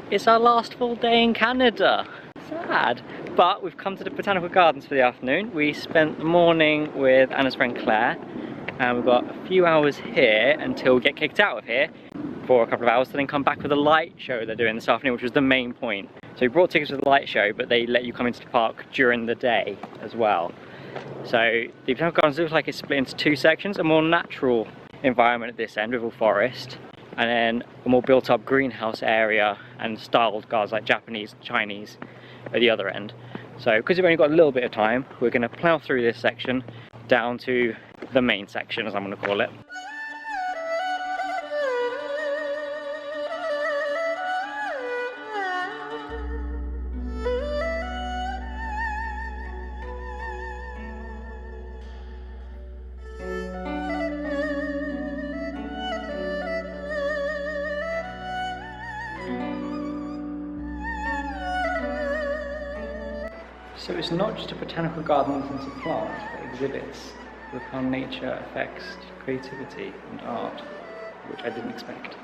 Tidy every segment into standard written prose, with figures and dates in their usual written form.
It's our last full day in Canada. Sad. But we've come to the Botanical Gardens for the afternoon. We spent the morning with Anna's friend Claire, and we've got a few hours here until we get kicked out of here for a couple of hours to then come back for the light show they're doing this afternoon, which was the main point. So we brought tickets for the light show, but they let you come into the park during the day as well. So the Botanical Gardens looks like it's split into two sections, a more natural environment at this end with all forest, and then a more built up greenhouse area and styled gardens like Japanese, Chinese at the other end. So because we've only got a little bit of time, we're going to plough through this section down to the main section, as I'm going to call it. So it's not just a botanical garden with lots of plants, but exhibits with how nature affects creativity and art, which I didn't expect.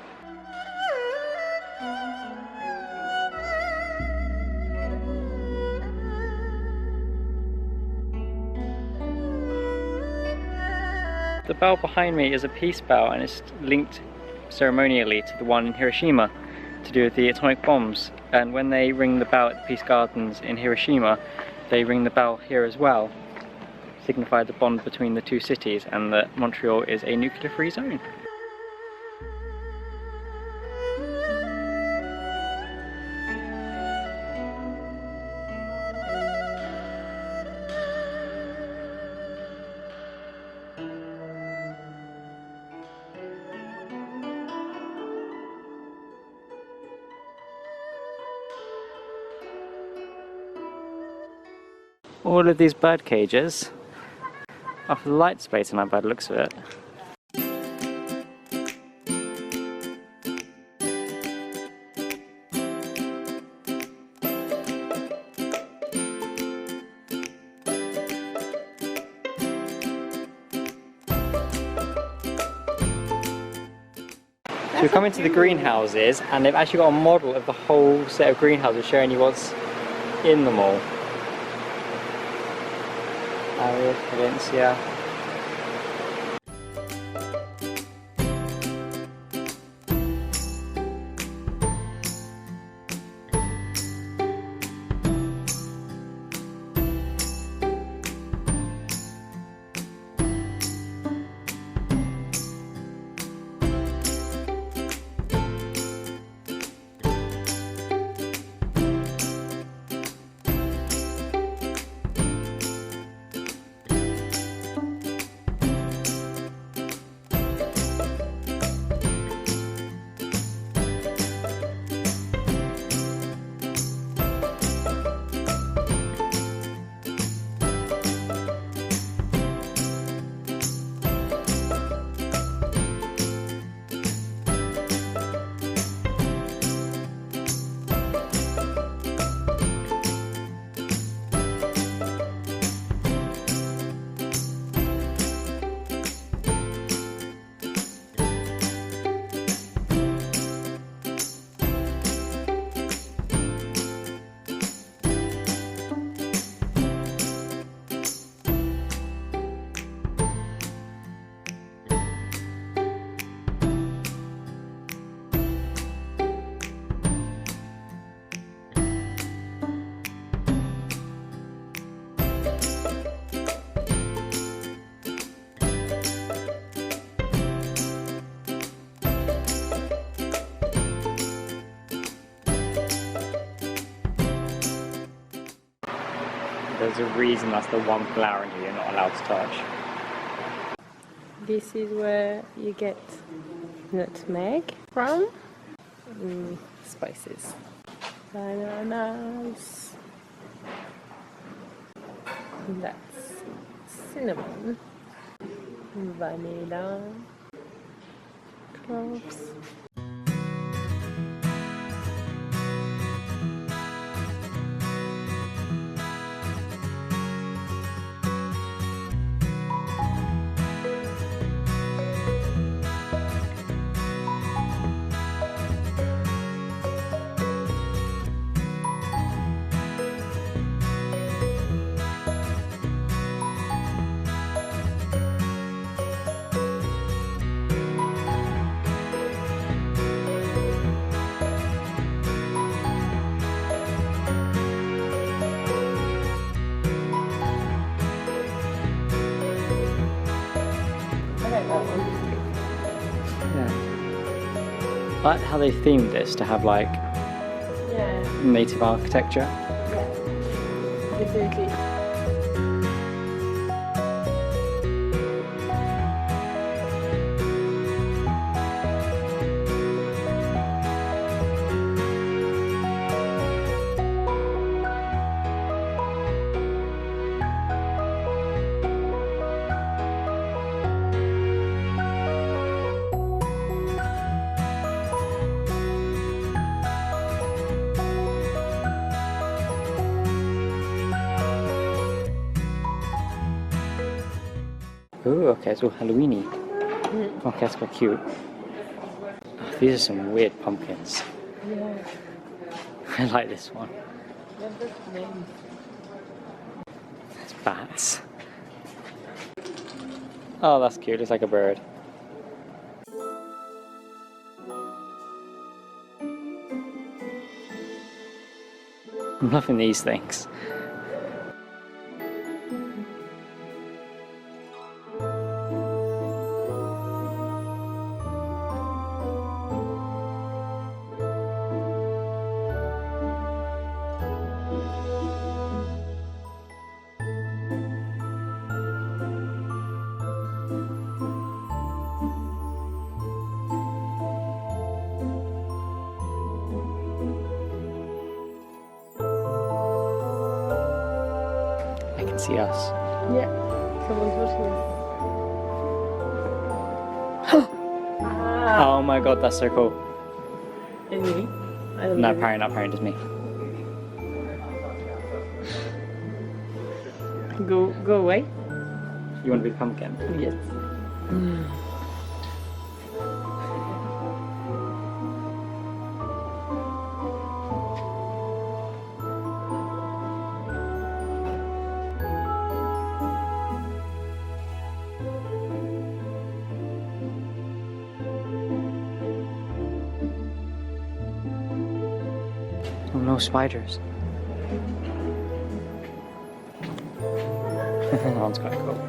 The bell behind me is a peace bell, and it's linked ceremonially to the one in Hiroshima to do with the atomic bombs. And when they ring the bell at the Peace Gardens in Hiroshima, they ring the bell here as well, signify the bond between the two cities and that Montreal is a nuclear-free zone. All of these bird cages are for the light space in our by the looks of it. So we come into the greenhouses, and they've actually got a model of the whole set of greenhouses showing you what's in them all. Valencia. There's a reason that's the one flower in here you're not allowed to touch. This is where you get nutmeg from. Spices. Bananas. That's cinnamon. Vanilla. Cloves. like how they themed this to have like native architecture. Yeah, definitely. Ooh, okay, it's all Halloweeny. Okay, that's quite cute. Oh, these are some weird pumpkins. Yeah. I like this one. That's nice. It's bats. Oh, that's cute. It's like a bird. I'm loving these things. I can see us. Yeah, someone's watching us. Oh my god, that's so cool. And me? I don't No, know. apparently not, apparently just me. Go away? You want to be the pumpkin? Yes. Oh, no spiders. That one's quite cool.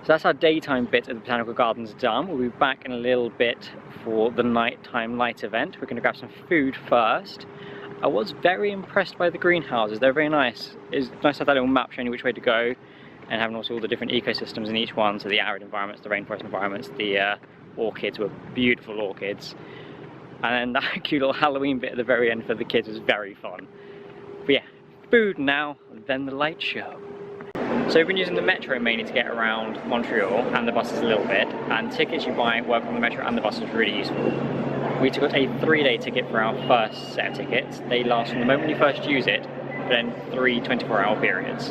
So that's our daytime bit of the Botanical Gardens done. We'll be back in a little bit for the nighttime light event. We're going to grab some food first. I was very impressed by the greenhouses. They're very nice. It's nice to have that little map showing you which way to go and having also all the different ecosystems in each one. So the arid environments, the rainforest environments, the orchids were beautiful orchids. And then that cute little Halloween bit at the very end for the kids was very fun. But yeah, food now, then the light show. So we've been using the metro mainly to get around Montreal and the buses a little bit, and tickets you buy work on the metro and the bus is really useful. We took a 3-day ticket for our first set of tickets. They last from the moment you first use it, but then 3 24-hour periods.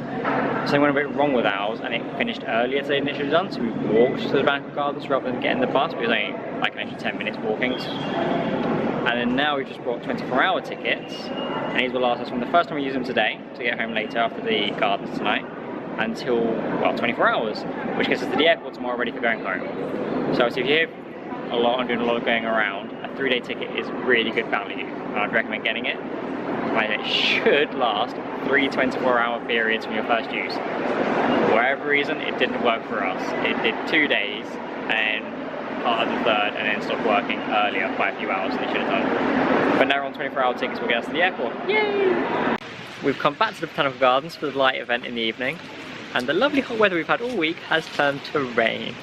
So we went a bit wrong with ours and it finished earlier today than it should have done, so we walked to the Botanical Gardens rather than getting the bus. It was only like an extra 10 minutes walking. And then now we've just bought 24-hour tickets, and these will last us from the first time we use them today to get home later after the gardens tonight until, well, 24 hours, which gets us to the airport tomorrow ready for going home. So if you're here a lot and doing a lot of going around, a 3-day ticket is really good value. I'd recommend getting it. And it should last 3 24-hour periods from your first use. For whatever reason, it didn't work for us. It did 2 days and part of the third, and then stopped working earlier by a few hours than it should have done. But now we're on 24-hour tickets, we'll get us to the airport. Yay! We've come back to the Botanical Gardens for the light event in the evening, and the lovely hot weather we've had all week has turned to rain.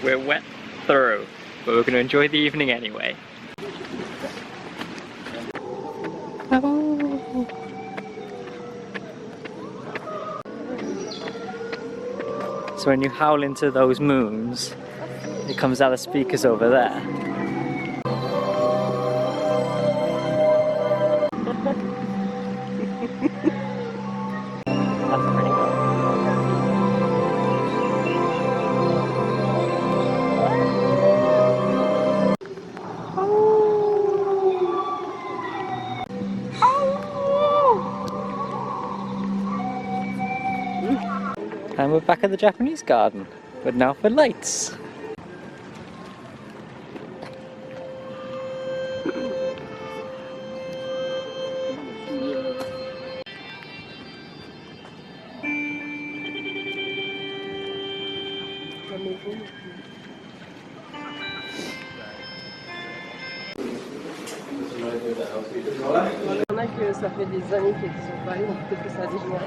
We're wet through, but we're going to enjoy the evening anyway. Oh. So when you howl into those moons, it comes out of the speakers over there. That's pretty cool. we're back at the Japanese garden, but now for lights. Il y en a que ça fait des années qu'ils sont pas allés, donc peut-être que ça a dégénéré.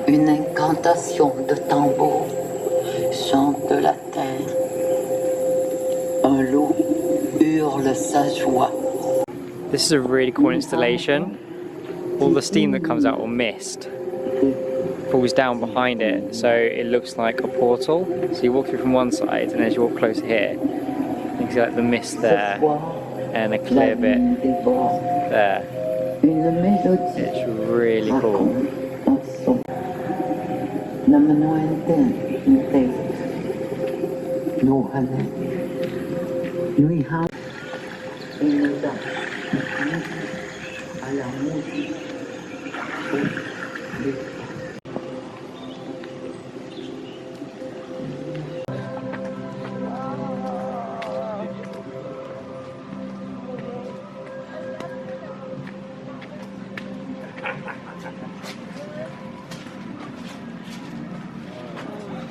Une incantation de tambour chante la terre. Un loup hurle sa joie. This is a really cool installation. All the steam that comes out, or mist, falls down behind it, so it looks like a portal. So you walk through from one side, and as you walk closer here, you can see like the mist there, and a clear bit there. Une mélodie. It's really cool.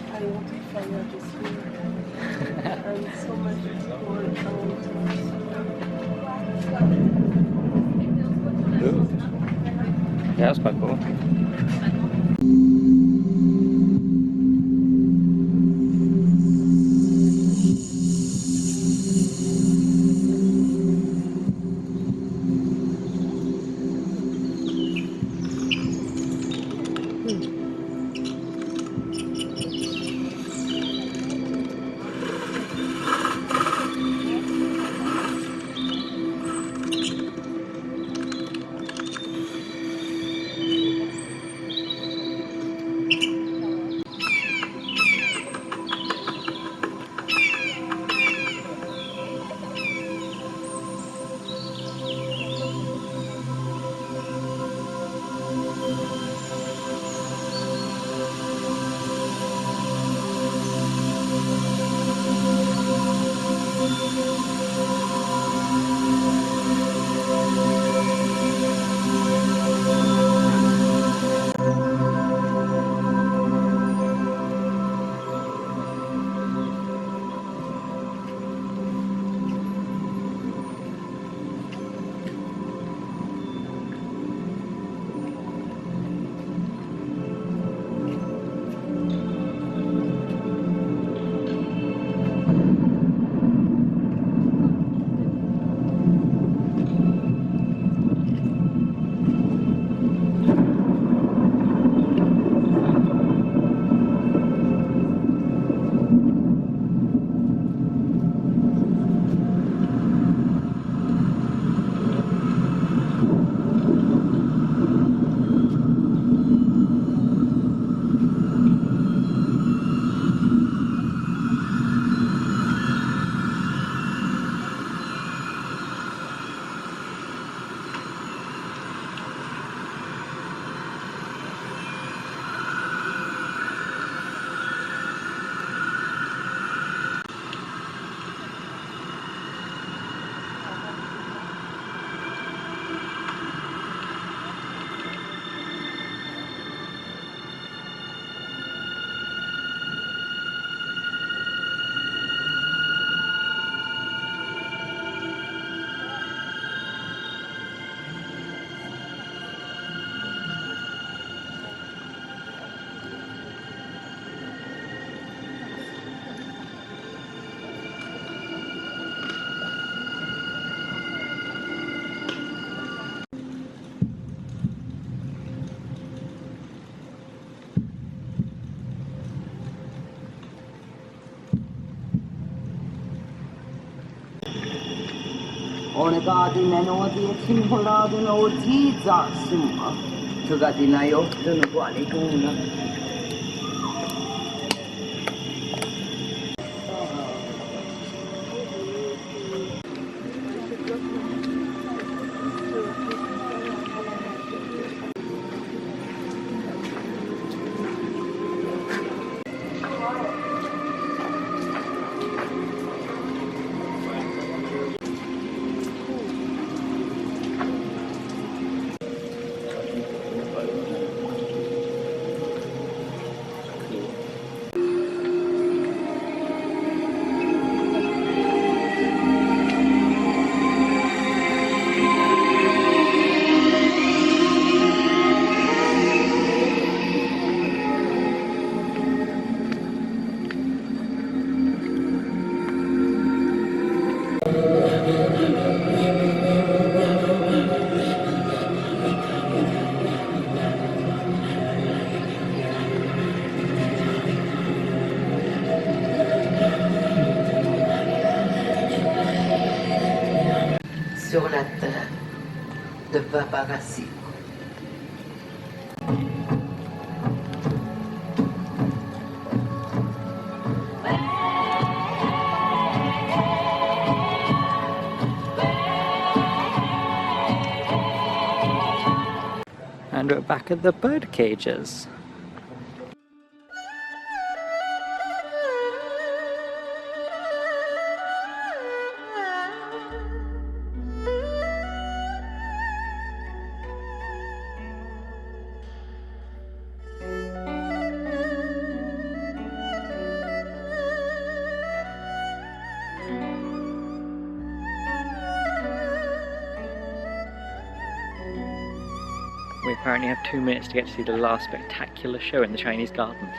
I want to find out this here. And so much Yeah, that's quite cool. Sur la terre de paparazzi. And we're back at the bird cages. We apparently have 2 minutes to get to see the last spectacular show in the Chinese gardens.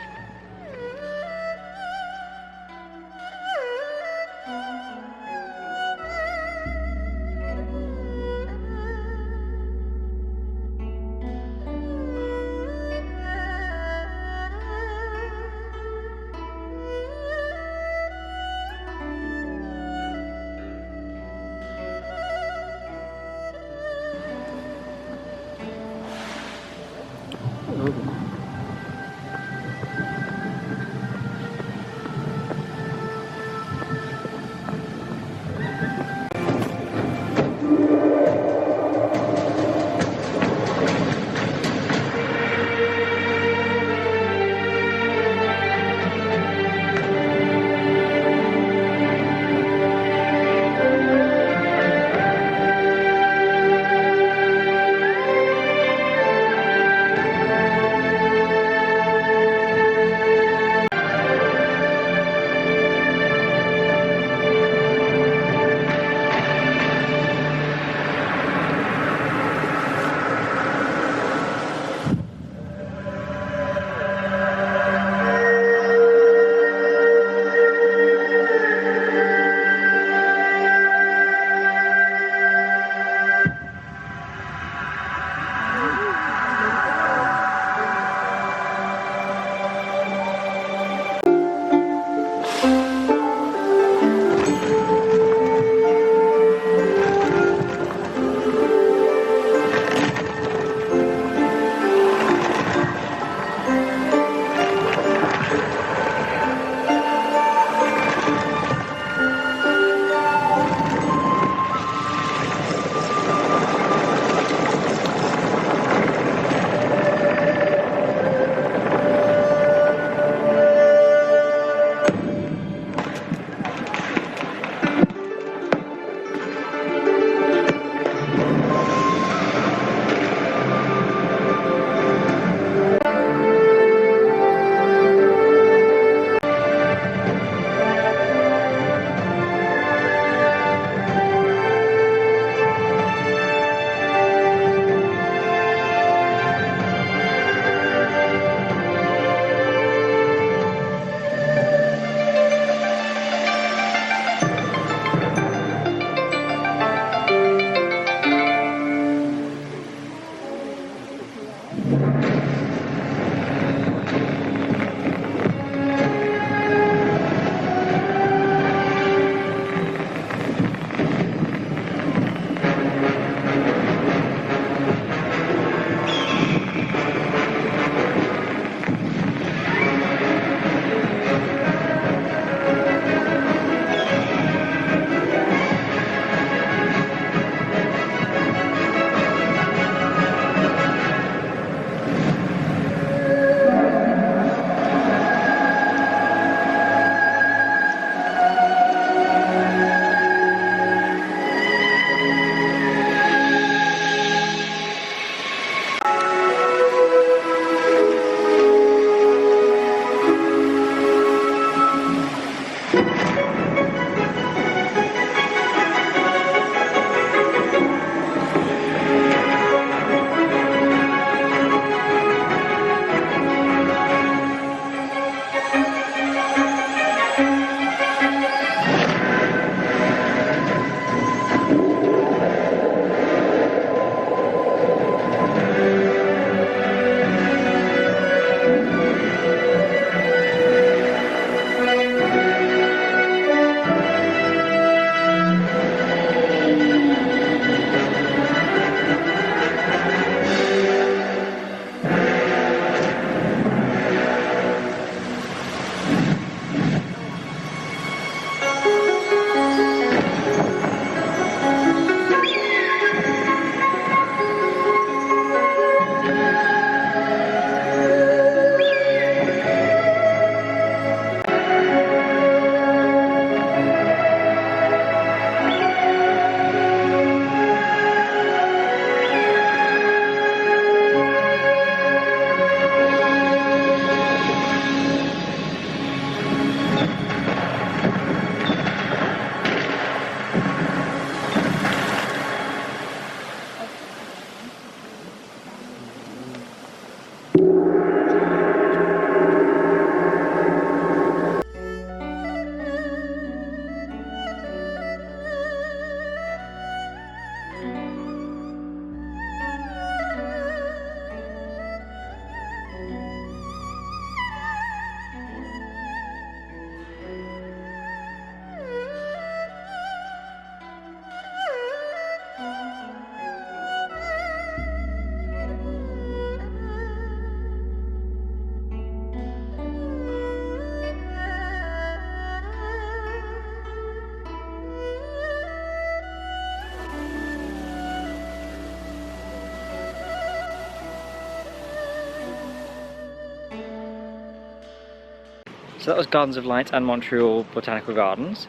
that was Gardens of Light and Montreal Botanical Gardens.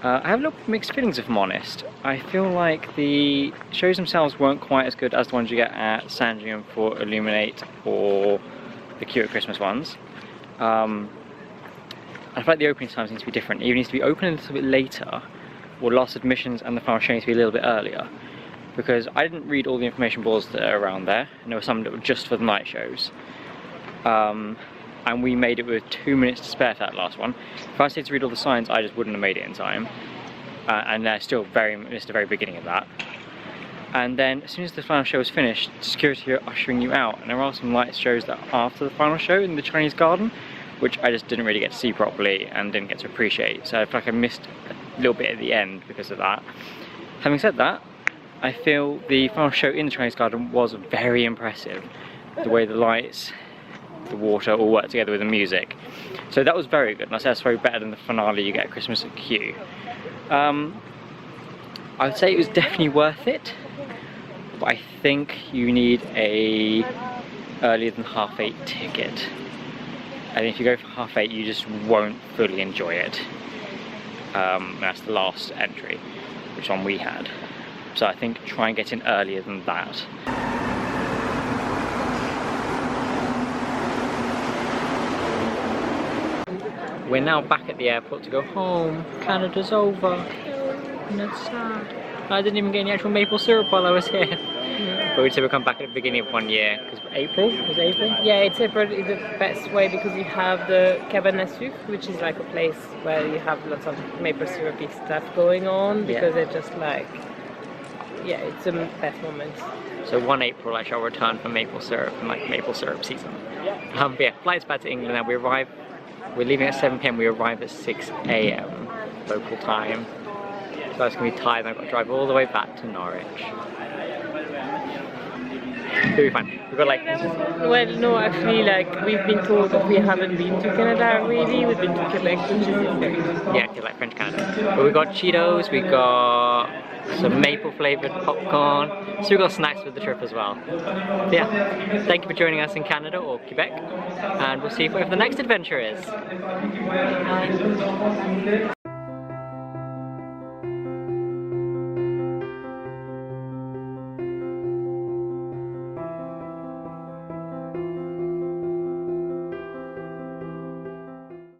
I have a little mixed feelings if I'm honest. I feel like the shows themselves weren't quite as good as the ones you get at Sandringham for Illuminate or the Q at Christmas ones. I feel like the opening time seems to be different. It either needs to be open a little bit later, or last admissions and the final show needs to be a little bit earlier. Because I didn't read all the information boards that are around there, and there were some that were just for the night shows. And we made it with 2 minutes to spare for that last one. If I stayed to read all the signs, I just wouldn't have made it in time. And they're still it's the very beginning of that. And then as soon as the final show was finished, security are ushering you out. And there are some light shows that are after the final show in the Chinese garden, which I just didn't really get to see properly and didn't get to appreciate. So I feel like I missed a little bit at the end because of that. Having said that, I feel the final show in the Chinese garden was very impressive. The way the lights, the water all work together with the music. So that was very good, and I say that's very better than the finale you get at Christmas at Q. I would say it was definitely worth it, but I think you need a earlier than 8:30 ticket. And if you go for 8:30 you just won't fully enjoy it. That's the last entry, which one we had. So I think try and get in earlier than that. We're now back at the airport to go home. Canada's over. And it's sad. I didn't even get any actual maple syrup while I was here. Yeah. But we said we'll come back at the beginning of 1 year. Because April? Was it April? Yeah, it's April is the best way because you have the cabane à sucre, which is like a place where you have lots of maple syrupy stuff going on because they're just like, yeah, it's the best moment. So 1 April I shall return for maple syrup and like maple syrup season. But yeah, flight's back to England now. We're leaving at 7 PM, we arrive at 6 AM local time. So it's going to be tired, I've got to drive all the way back to Norwich. It'll be fine. We've got like... Well, no, actually, like, we've been told that we haven't been to Canada really. We've been to Quebec, which is very good. Yeah, like French Canada. But we got Cheetos, we got some maple flavoured popcorn, so we've got snacks with the trip as well. But yeah, thank you for joining us in Canada or Quebec, and we'll see you for the next adventure is.